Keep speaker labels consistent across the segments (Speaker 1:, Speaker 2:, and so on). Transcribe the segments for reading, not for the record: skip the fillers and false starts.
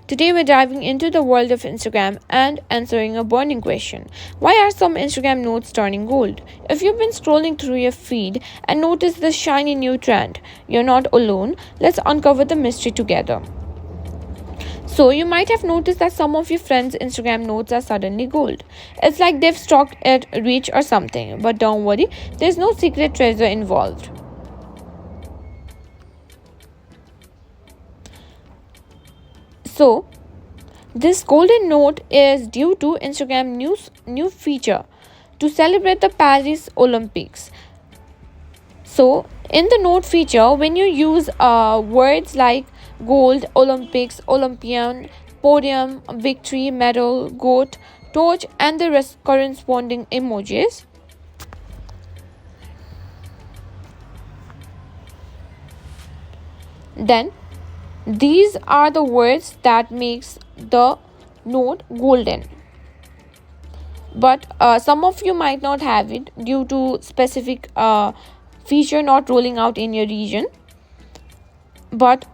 Speaker 1: Today we're diving into the world of Instagram and answering a burning question. Why are some Instagram notes turning gold? If you've been scrolling through your feed and noticed this shiny new trend, you're not alone. Let's uncover the mystery together. So, you might have noticed that some of your friends' Instagram notes are suddenly gold. It's like they've stocked at Reach or something. But don't worry, there's no secret treasure involved. So, this golden note is due to Instagram new feature to celebrate the Paris Olympics. So, in the note feature, when you use words like gold, Olympics, Olympian, podium, victory, medal, goat, torch, and the corresponding emojis, then these are the words that makes the note golden. But some of you might not have it due to specific feature not rolling out in your region. But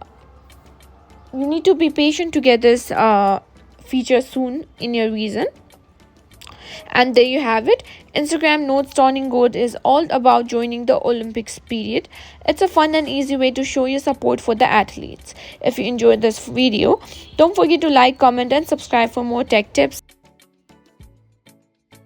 Speaker 1: you need to be patient to get this feature soon in your region. And there you have it. Instagram notes turning gold is all about joining the Olympics period. It's a fun and easy way to show your support for the athletes. If you enjoyed this video, don't forget to like, comment, and subscribe for more tech tips.